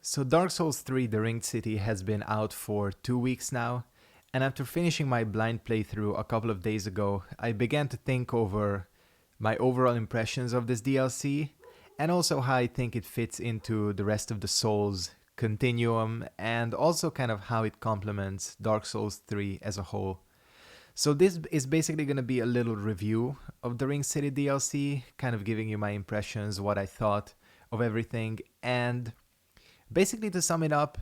So Dark Souls 3 The Ringed City has been out for 2 weeks now, and after finishing my blind playthrough a couple of days ago, I began to think over my overall impressions of this DLC, and also how I think it fits into the rest of the Souls continuum, and also kind of how it complements Dark Souls 3 as a whole. So this is basically going to be a little review of the Ring City DLC, kind of giving you my impressions, what I thought of everything, and basically, to sum it up,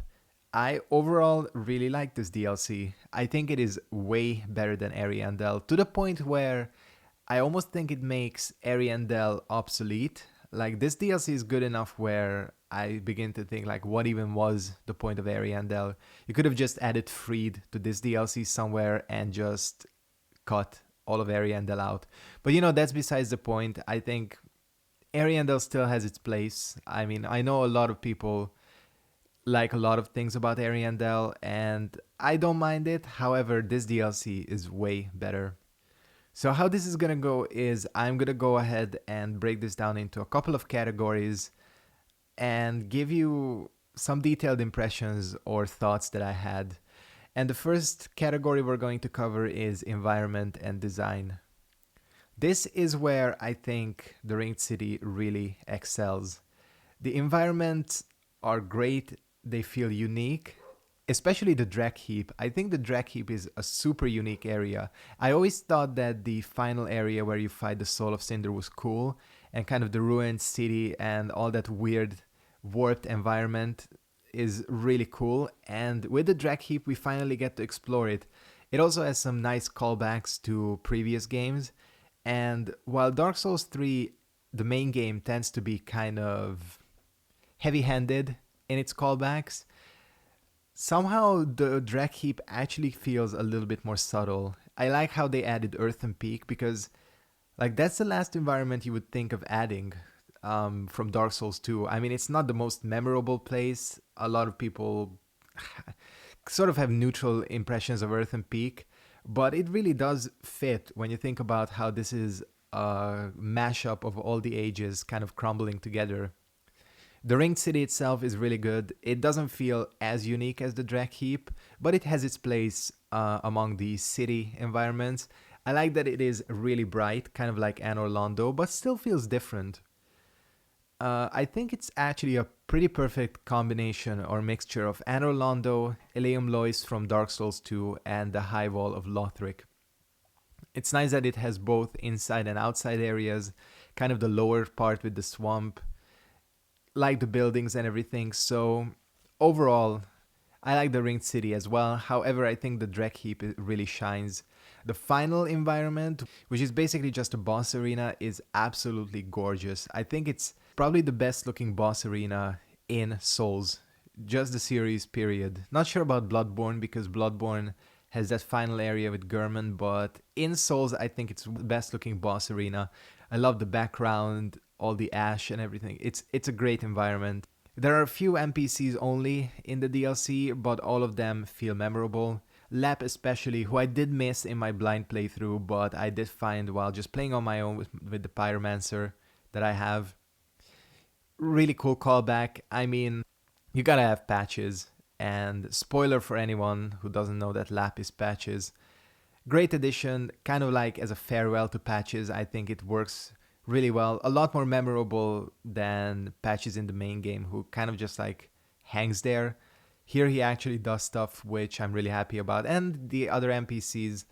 I overall really like this DLC. I think it is way better than Ariandel, to the point where I almost think it makes Ariandel obsolete. Like, this DLC is good enough where I begin to think, like, what even was the point of Ariandel? You could have just added Freed to this DLC somewhere and just cut all of Ariandel out. But that's besides the point. I think Ariandel still has its place. I mean, I know a lot of people like a lot of things about Ariandel, and I don't mind it. However, this DLC is way better. So how this is gonna go is I'm gonna go ahead and break this down into a couple of categories and give you some detailed impressions or thoughts that I had. And the first category we're going to cover is environment and design. This is where I think the Ringed City really excels. The environments are great, they feel unique, especially the Drek Heap. I think the Drek Heap is a super unique area. I always thought that the final area where you fight the Soul of Cinder was cool, and kind of the ruined city and all that weird warped environment is really cool. And with the Drek Heap, we finally get to explore it. It also has some nice callbacks to previous games. And while Dark Souls 3, the main game, tends to be kind of heavy-handed in its callbacks, somehow the Drek Heap actually feels a little bit more subtle. I like how they added Earthen Peak because, like, that's the last environment you would think of adding from Dark Souls 2. I mean, it's not the most memorable place. A lot of people sort of have neutral impressions of Earthen Peak, but it really does fit when you think about how this is a mashup of all the ages kind of crumbling together. The Ringed City itself is really good. It doesn't feel as unique as the Drek Heap, but it has its place among the city environments. I like that it is really bright, kind of like Anor Londo, but still feels different. I think it's actually a pretty perfect combination or mixture of Anor Londo, Eleum Lois from Dark Souls 2, and the High Wall of Lothric. It's nice that it has both inside and outside areas, kind of the lower part with the swamp, like the buildings and everything. So overall, I like the Ringed City as well. However, I think the Drek Heap really shines. The final environment, which is basically just a boss arena, is absolutely gorgeous. I think it's probably the best looking boss arena in Souls, just the series, period. Not sure about Bloodborne because Bloodborne has that final area with Gurman, but in Souls, I think it's the best looking boss arena. I love the background, all the ash and everything. It's a great environment. There are a few NPCs only in the DLC, but all of them feel memorable. Lap especially, who I did miss in my blind playthrough, but I did find while just playing on my own with the Pyromancer that I have. Really cool callback. I mean, you gotta have patches. And spoiler for anyone who doesn't know that Lap is patches. Great addition, kind of like as a farewell to patches. I think it works really well. A lot more memorable than patches in the main game, who kind of just like hangs there. Here he actually does stuff, which I'm really happy about. And the other NPCs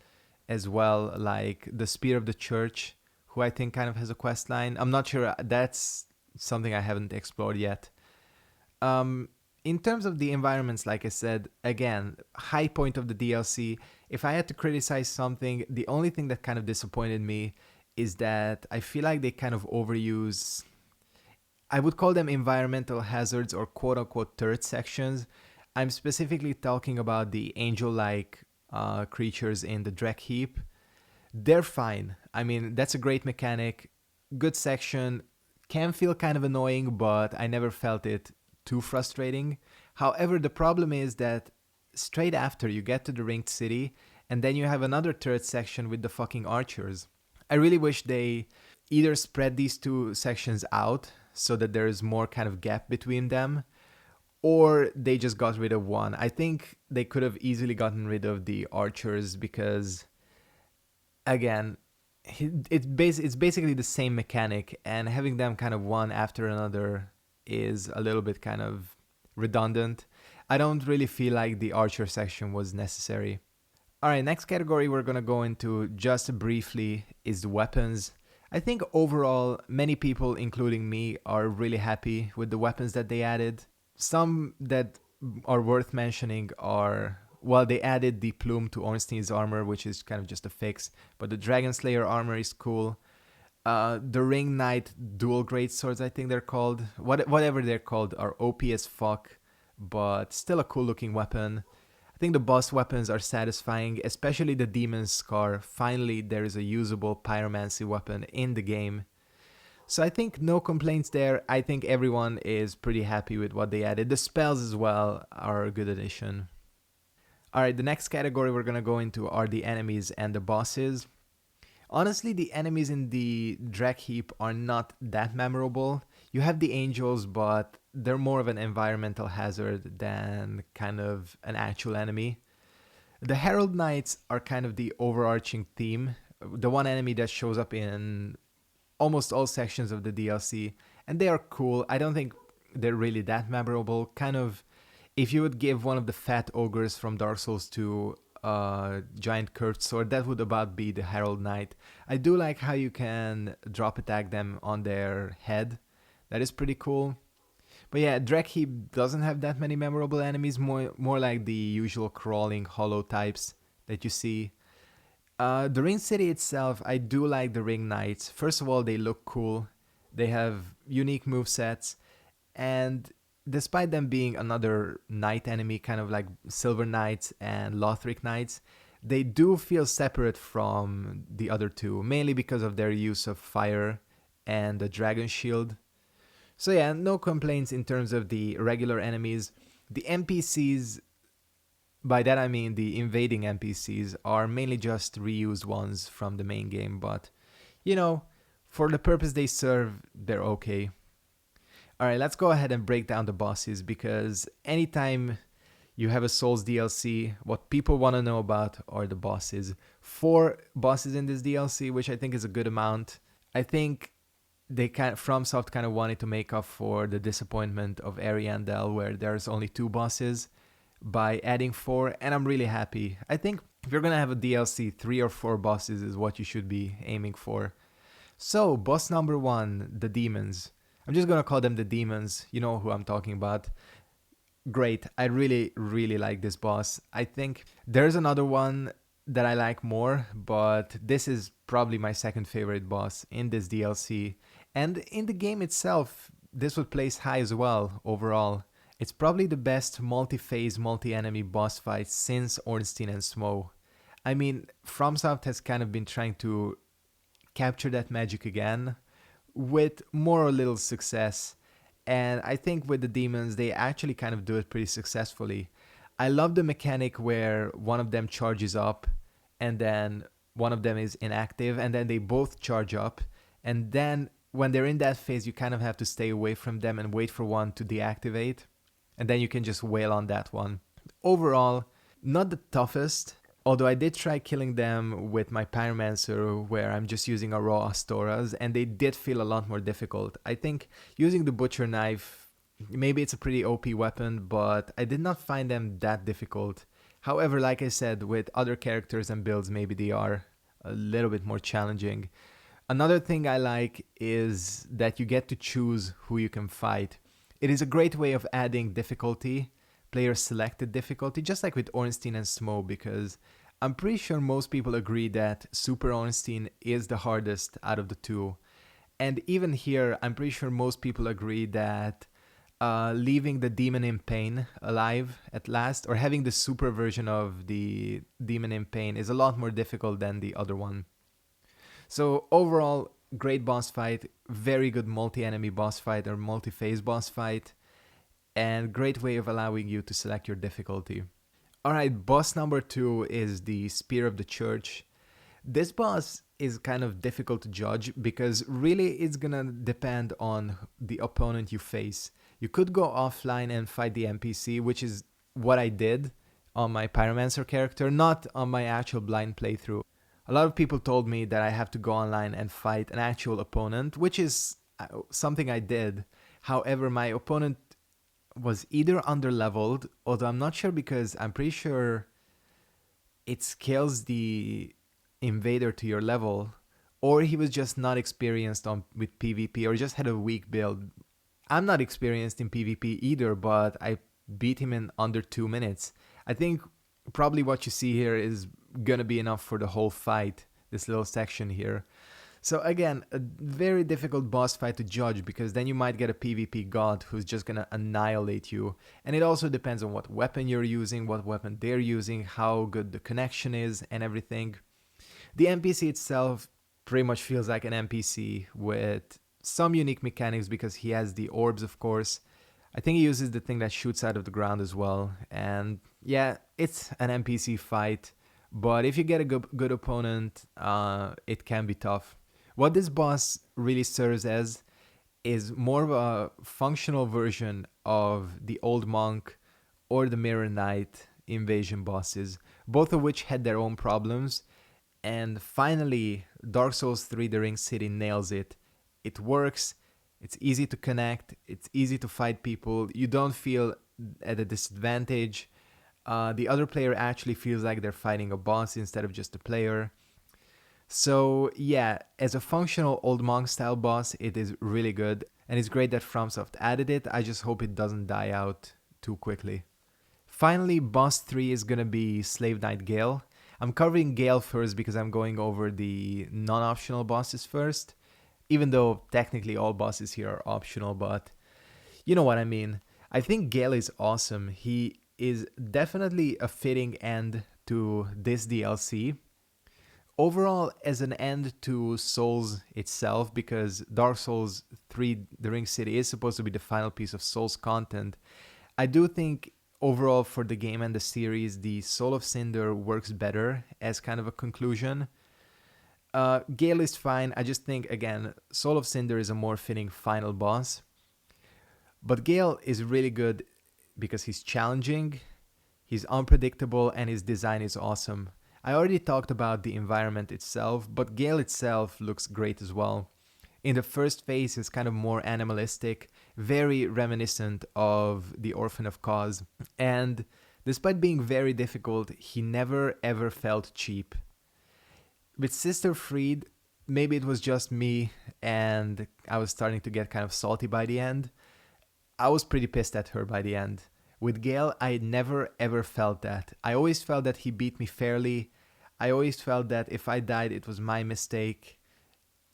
as well, like the Spear of the Church, who I think kind of has a quest line. I'm not sure, that's something I haven't explored yet. In terms of the environments, like I said, again, high point of the DLC. If I had to criticize something, the only thing that kind of disappointed me is that I feel like they kind of overuse, I would call them environmental hazards or quote-unquote turret sections. I'm specifically talking about the angel-like creatures in the Drek Heap. They're fine. I mean, that's a great mechanic, good section, can feel kind of annoying, but I never felt it too frustrating. However, the problem is that straight after you get to the Ringed City, and then you have another turret section with the fucking archers. I really wish they either spread these two sections out so that there is more kind of gap between them, or they just got rid of one. I think they could have easily gotten rid of the archers because, again, it's basically the same mechanic, and having them kind of one after another is a little bit kind of redundant. I don't really feel like the archer section was necessary. All right, next category we're gonna go into just briefly is the weapons. I think overall, many people, including me, are really happy with the weapons that they added. Some that are worth mentioning are, well, they added the plume to Ornstein's armor, which is kind of just a fix, but the Dragon Slayer armor is cool. The Ring Knight dual great swords, I think they're called, whatever they're called, are OP as fuck, but still a cool looking weapon. I think the boss weapons are satisfying, especially the Demon's Scar. Finally, there is a usable pyromancy weapon in the game. So I think no complaints there. I think everyone is pretty happy with what they added. The spells as well are a good addition. Alright, the next category we're gonna go into are the enemies and the bosses. Honestly, the enemies in the Drek Heap are not that memorable. You have the angels, but they're more of an environmental hazard than kind of an actual enemy. The Herald Knights are kind of the overarching theme, the one enemy that shows up in almost all sections of the DLC, and they are cool. I don't think they're really that memorable. Kind of, if you would give one of the fat ogres from Dark Souls 2 a giant curved sword, that would about be the Herald Knight. I do like how you can drop attack them on their head. That is pretty cool. But yeah, Drekheap doesn't have that many memorable enemies, more like the usual crawling hollow types that you see. The Ring City itself, I do like the Ring Knights. First of all, they look cool. They have unique movesets, and despite them being another knight enemy, kind of like Silver Knights and Lothric Knights, they do feel separate from the other two, mainly because of their use of fire and the Dragon Shield. So yeah, no complaints in terms of the regular enemies. The NPCs, by that I mean the invading NPCs, are mainly just reused ones from the main game, but you know, for the purpose they serve, they're okay. Alright, let's go ahead and break down the bosses, because anytime you have a Souls DLC, what people want to know about are the bosses. 4 bosses in this DLC, which I think is a good amount. I think FromSoft kind of wanted to make up for the disappointment of Ariandel, where there's only 2 bosses, by adding 4, and I'm really happy. I think if you're gonna have a DLC, 3 or 4 bosses is what you should be aiming for. So, boss number 1, the demons. I'm just gonna call them the demons. You know who I'm talking about. Great. I really, really like this boss. I think there's another one that I like more, but this is probably my second favorite boss in this DLC. And in the game itself, this would place high as well overall. It's probably the best multi-phase, multi-enemy boss fight since Ornstein and Smo. I mean, FromSoft has kind of been trying to capture that magic again, with more or little success. And I think with the demons, they actually kind of do it pretty successfully. I love the mechanic where one of them charges up and then one of them is inactive, and then they both charge up. And then when they're in that phase, you kind of have to stay away from them and wait for one to deactivate. And then you can just wail on that one. Overall, not the toughest, although I did try killing them with my Pyromancer, where I'm just using a raw Astoras, and they did feel a lot more difficult. I think using the Butcher Knife, maybe it's a pretty OP weapon, but I did not find them that difficult. However, like I said, with other characters and builds, maybe they are a little bit more challenging. Another thing I like is that you get to choose who you can fight. It is a great way of adding difficulty, player selected difficulty, just like with Ornstein and Smo, because I'm pretty sure most people agree that Super Ornstein is the hardest out of the 2. And even here, I'm pretty sure most people agree that leaving the Demon in Pain alive at last, or having the super version of the Demon in Pain, is a lot more difficult than the other one. So overall, great boss fight, very good multi-enemy boss fight or multi-phase boss fight, and great way of allowing you to select your difficulty. Alright, boss number 2 is the Spear of the Church. This boss is kind of difficult to judge because really it's gonna depend on the opponent you face. You could go offline and fight the NPC, which is what I did on my Pyromancer character, not on my actual blind playthrough. A lot of people told me that I have to go online and fight an actual opponent, which is something I did. However, my opponent was either underleveled, although I'm not sure because I'm pretty sure it scales the invader to your level, or he was just not experienced on with PvP or just had a weak build. I'm not experienced in PvP either, but I beat him in under 2 minutes. I think probably what you see here is gonna be enough for the whole fight, this little section here. So again, a very difficult boss fight to judge because then you might get a PvP god who's just gonna annihilate you. And it also depends on what weapon you're using, what weapon they're using, how good the connection is, and everything. The NPC itself pretty much feels like an NPC with some unique mechanics because he has the orbs, of course. I think he uses the thing that shoots out of the ground as well. And yeah, it's an NPC fight, but if you get a good opponent, it can be tough. What this boss really serves as is more of a functional version of the Old Monk or the Mirror Knight invasion bosses, both of which had their own problems. And finally, Dark Souls 3 The Ring City nails it. It works, it's easy to connect, it's easy to fight people, you don't feel at a disadvantage. The other player actually feels like they're fighting a boss instead of just a player. So yeah, as a functional Old Monk style boss, it is really good, and it's great that FromSoft added it. I just hope it doesn't die out too quickly. Finally, boss 3 is gonna be Slave Knight Gael. I'm covering Gael first because I'm going over the non-optional bosses first, even though technically all bosses here are optional, but you know what I mean. I think Gael is awesome. He is definitely a fitting end to this DLC. Overall, as an end to Souls itself, because Dark Souls 3 The Ring City is supposed to be the final piece of Souls content, I do think overall for the game and the series, the Soul of Cinder works better as kind of a conclusion. Gael is fine. I just think, again, Soul of Cinder is a more fitting final boss. But Gael is really good because he's challenging, he's unpredictable, and his design is awesome. I already talked about the environment itself, but Gael itself looks great as well. In the first phase, it's kind of more animalistic, very reminiscent of the Orphan of Cause. And despite being very difficult, he never ever felt cheap. With Sister Freed, maybe it was just me and I was starting to get kind of salty by the end. I was pretty pissed at her by the end. With Gael, I never ever felt that. I always felt that he beat me fairly. I always felt that if I died, it was my mistake.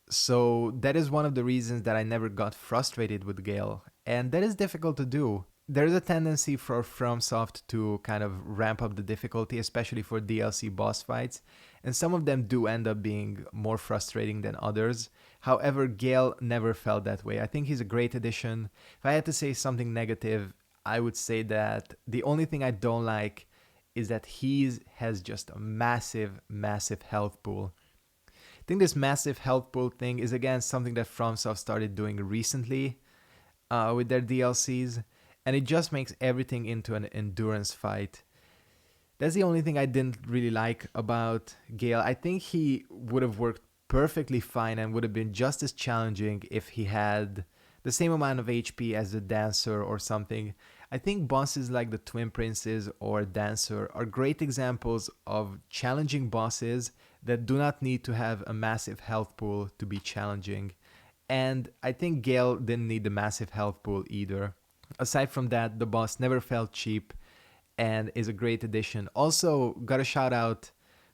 So that is one of the reasons that I never got frustrated with Gael. And that is difficult to do. There's a tendency for FromSoft to kind of ramp up the difficulty, especially for DLC boss fights. And some of them do end up being more frustrating than others. However, Gael never felt that way. I think he's a great addition. If I had to say something negative, I would say that the only thing I don't like is that he has just a massive, massive health pool. I think this massive health pool thing is again something that FromSoft started doing recently with their DLCs, and it just makes everything into an endurance fight. That's the only thing I didn't really like about Gael. I think he would have worked perfectly fine and would have been just as challenging if he had the same amount of HP as the Dancer or something. I think bosses like the Twin Princes or Dancer are great examples of challenging bosses that do not need to have a massive health pool to be challenging. And I think Gael didn't need the massive health pool either. Aside from that, the boss never felt cheap and is a great addition. Also, gotta shout out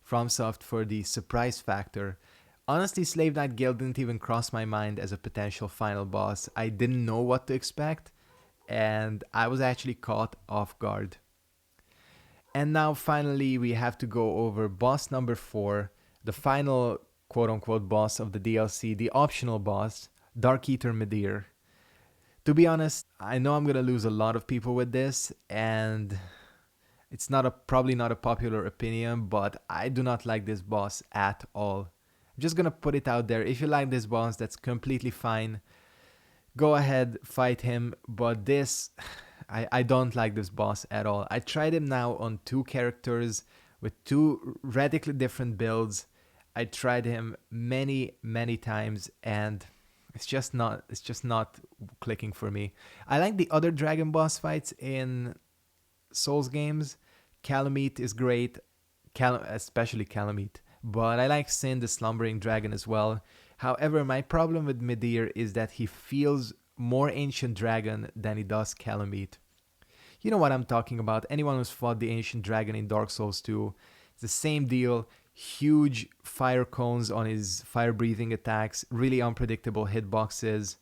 FromSoft for the surprise factor. Honestly, Slave Knight Gael didn't even cross my mind as a potential final boss. I didn't know what to expect, and I was actually caught off guard. And now finally we have to go over boss number 4, the final quote-unquote boss of the DLC, the optional boss, Dark Eater Midir. To be honest, I know I'm gonna lose a lot of people with this, and it's probably not a popular opinion, but I do not like this boss at all. I'm just gonna put it out there. If you like this boss, that's completely fine. Go ahead, fight him. But this, I don't like this boss at all. I tried him now on 2 characters with 2 radically different builds. I tried him many times, and it's just not clicking for me. I like the other dragon boss fights in Souls games. Calamite is great, especially Calamite. But I like Sin, the Slumbering Dragon, as well. However, my problem with Midir is that he feels more Ancient Dragon than he does Calamite. You know what I'm talking about. Anyone who's fought the Ancient Dragon in Dark Souls 2, it's the same deal. Huge fire cones on his fire breathing attacks, really unpredictable hitboxes,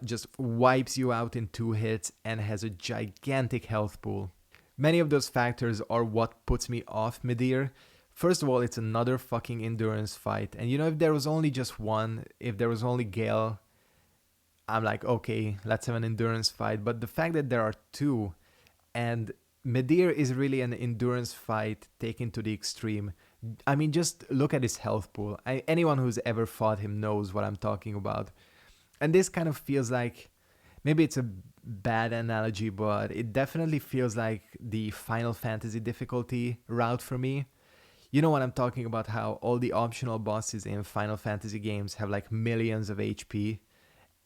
just wipes you out in 2 hits, and has a gigantic health pool. Many of those factors are what puts me off Midir. First of all, it's another fucking endurance fight. And you know, if there was only just one, if there was only Gael, I'm like, okay, let's have an endurance fight. But the fact that there are 2, and Midir is really an endurance fight taken to the extreme. I mean, just look at his health pool. Anyone who's ever fought him knows what I'm talking about. And this kind of feels like, maybe it's a bad analogy, but it definitely feels like the Final Fantasy difficulty route for me. You know what I'm talking about, how all the optional bosses in Final Fantasy games have like millions of HP,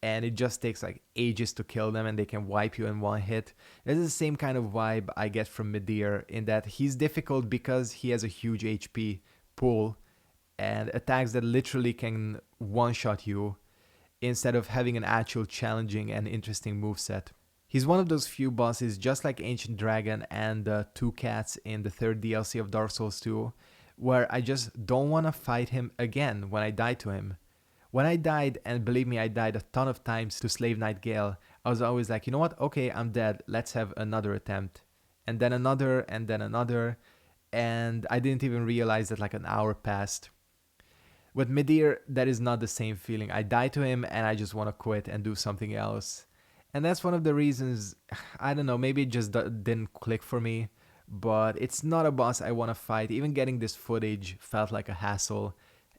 and it just takes like ages to kill them and they can wipe you in 1 hit. This is the same kind of vibe I get from Midir, in that he's difficult because he has a huge HP pool and attacks that literally can one-shot you, instead of having an actual challenging and interesting moveset. He's one of those few bosses, just like Ancient Dragon and the 2 cats in the 3rd DLC of Dark Souls 2, where I just don't want to fight him again when I die to him. When I died, and believe me, I died a ton of times to Slave Knight Gael, I was always like, you know what, okay, I'm dead, let's have another attempt. And then another, and then another, and I didn't even realize that like an hour passed. With Midir, that is not the same feeling. I die to him and I just want to quit and do something else. And that's one of the reasons, I don't know, maybe it just didn't click for me, but it's not a boss I want to fight. Even getting this footage felt like a hassle,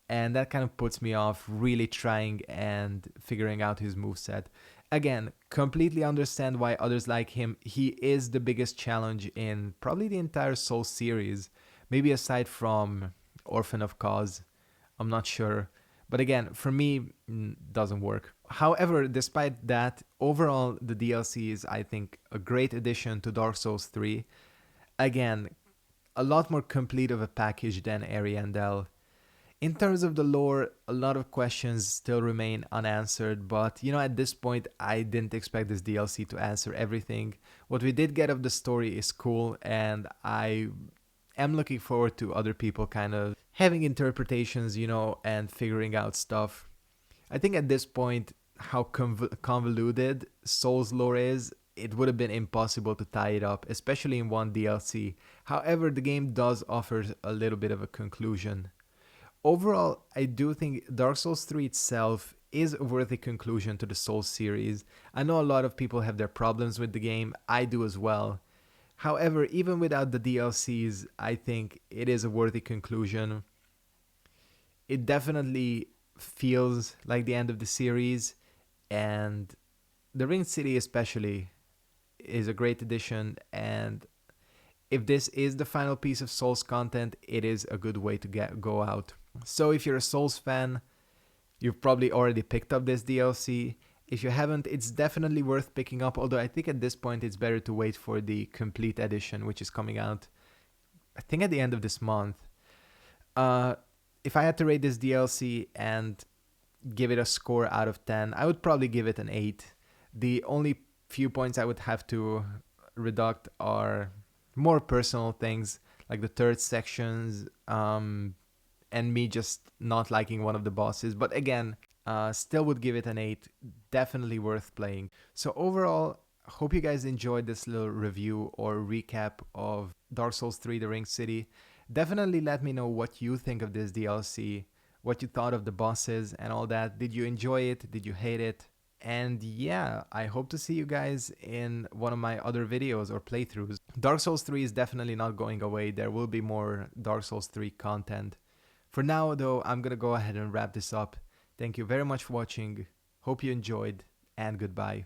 and that kind of puts me off really trying and figuring out his moveset. Again, completely understand why others like him. He is the biggest challenge in probably the entire Souls series, maybe aside from Orphan of Cause. I'm not sure. But again, for me, doesn't work. However, despite that, overall, the DLC is, I think, a great addition to Dark Souls 3. Again, a lot more complete of a package than Ariandel. In terms of the lore, a lot of questions still remain unanswered, but you know, at this point, I didn't expect this DLC to answer everything. What we did get of the story is cool, and I am looking forward to other people kind of having interpretations, you know, and figuring out stuff. I think at this point, how convoluted Souls lore is, it would have been impossible to tie it up, especially in one DLC. However, the game does offer a little bit of a conclusion. Overall, I do think Dark Souls 3 itself is a worthy conclusion to the Souls series. I know a lot of people have their problems with the game, I do as well. However, even without the DLCs, I think it is a worthy conclusion. It definitely feels like the end of the series, and the Ring City especially is a great addition, and if this is the final piece of Souls content, it is a good way to go out. So if you're a Souls fan, you've probably already picked up this DLC. If you haven't, it's definitely worth picking up, although I think at this point it's better to wait for the complete edition, which is coming out, I think, at the end of this month. If I had to rate this DLC and give it a score out of 10, I would probably give it an 8. The only few points I would have to reduct are more personal things, like the third sections, and me just not liking one of the bosses. But again, still would give it an 8. Definitely worth playing. So overall, hope you guys enjoyed this little review or recap of Dark Souls 3 The Ring City. Definitely let me know what you think of this DLC, what you thought of the bosses and all that. Did you enjoy it? Did you hate it? And yeah, I hope to see you guys in one of my other videos or playthroughs. Dark Souls 3 is definitely not going away. There will be more Dark Souls 3 content For now, though, I'm gonna go ahead and wrap this up. Thank you very much for watching. Hope you enjoyed, and goodbye.